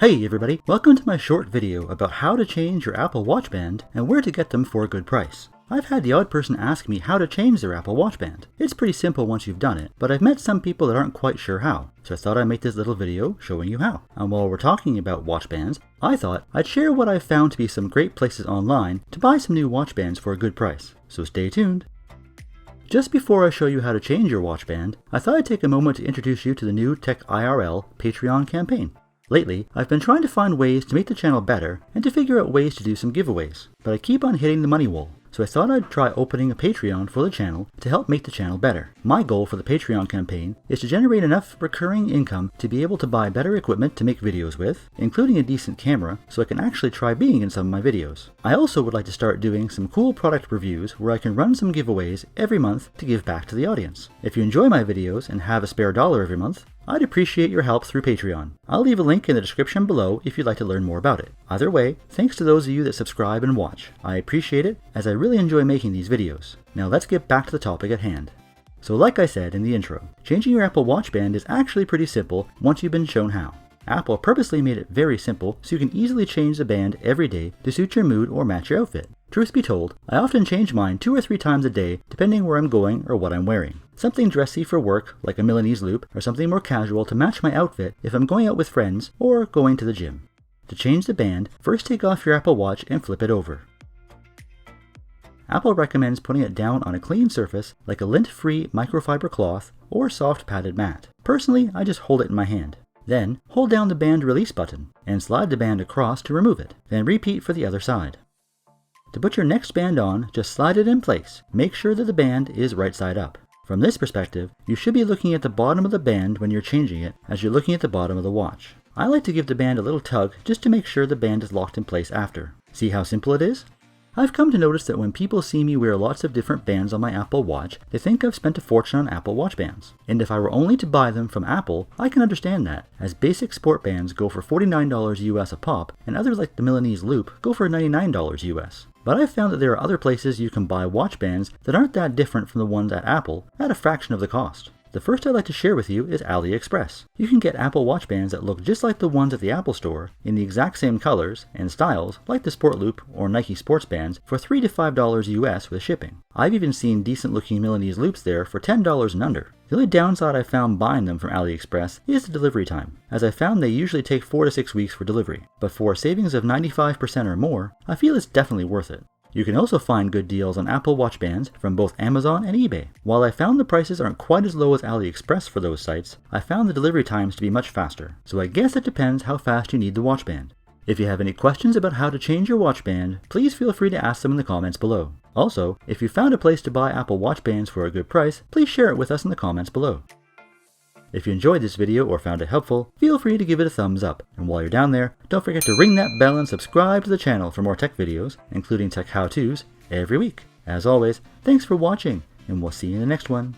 Hey everybody, welcome to my short video about how to change your Apple Watch band and where to get them for a good price. I've had the odd person ask me how to change their Apple Watch band. It's pretty simple once you've done it, but I've met some people that aren't quite sure how, so I thought I'd make this little video showing you how. And while we're talking about watch bands, I thought I'd share what I've found to be some great places online to buy some new watch bands for a good price, so stay tuned. Just before I show you how to change your watch band, I thought I'd take a moment to introduce you to the new Tech IRL Patreon campaign. Lately, I've been trying to find ways to make the channel better and to figure out ways to do some giveaways, but I keep on hitting the money wall, so I thought I'd try opening a Patreon for the channel to help make the channel better. My goal for the Patreon campaign is to generate enough recurring income to be able to buy better equipment to make videos with, including a decent camera, so I can actually try being in some of my videos. I also would like to start doing some cool product reviews where I can run some giveaways every month to give back to the audience. If you enjoy my videos and have a spare dollar every month, I'd appreciate your help through Patreon. I'll leave a link in the description below if you'd like to learn more about it. Either way, thanks to those of you that subscribe and watch. I appreciate it, as I really enjoy making these videos. Now let's get back to the topic at hand. So like I said in the intro, changing your Apple Watch band is actually pretty simple once you've been shown how. Apple purposely made it very simple so you can easily change the band every day to suit your mood or match your outfit. Truth be told, I often change mine 2 or 3 times a day depending where I'm going or what I'm wearing. Something dressy for work, like a Milanese loop, or something more casual to match my outfit if I'm going out with friends or going to the gym. To change the band, first take off your Apple Watch and flip it over. Apple recommends putting it down on a clean surface like a lint-free microfiber cloth or soft padded mat. Personally, I just hold it in my hand. Then, hold down the band release button and slide the band across to remove it. Then repeat for the other side. To put your next band on, just slide it in place. Make sure that the band is right side up. From this perspective, you should be looking at the bottom of the band when you're changing it, as you're looking at the bottom of the watch. I like to give the band a little tug just to make sure the band is locked in place after. See how simple it is? I've come to notice that when people see me wear lots of different bands on my Apple Watch, they think I've spent a fortune on Apple Watch bands. And if I were only to buy them from Apple, I can understand that, as basic sport bands go for $49 US a pop, and others like the Milanese Loop go for $99 US. But I've found that there are other places you can buy watch bands that aren't that different from the ones at Apple at a fraction of the cost. The first I'd like to share with you is Aliexpress. You can get Apple Watch bands that look just like the ones at the Apple Store, in the exact same colors and styles like the Sport Loop or Nike sports bands for $3 to $5 US with shipping. I've even seen decent looking Milanese loops there for $10 and under. The only downside I found buying them from Aliexpress is the delivery time, as I found they usually take 4 to 6 weeks for delivery, but for a savings of 95% or more, I feel it's definitely worth it. You can also find good deals on Apple Watch bands from both Amazon and eBay. While I found the prices aren't quite as low as Aliexpress for those sites, I found the delivery times to be much faster, so I guess it depends how fast you need the watch band. If you have any questions about how to change your watch band, please feel free to ask them in the comments below. Also, if you found a place to buy Apple Watch bands for a good price, please share it with us in the comments below. If you enjoyed this video or found it helpful, feel free to give it a thumbs up. And while you're down there, don't forget to ring that bell and subscribe to the channel for more tech videos, including tech how-tos, every week. As always, thanks for watching, and we'll see you in the next one.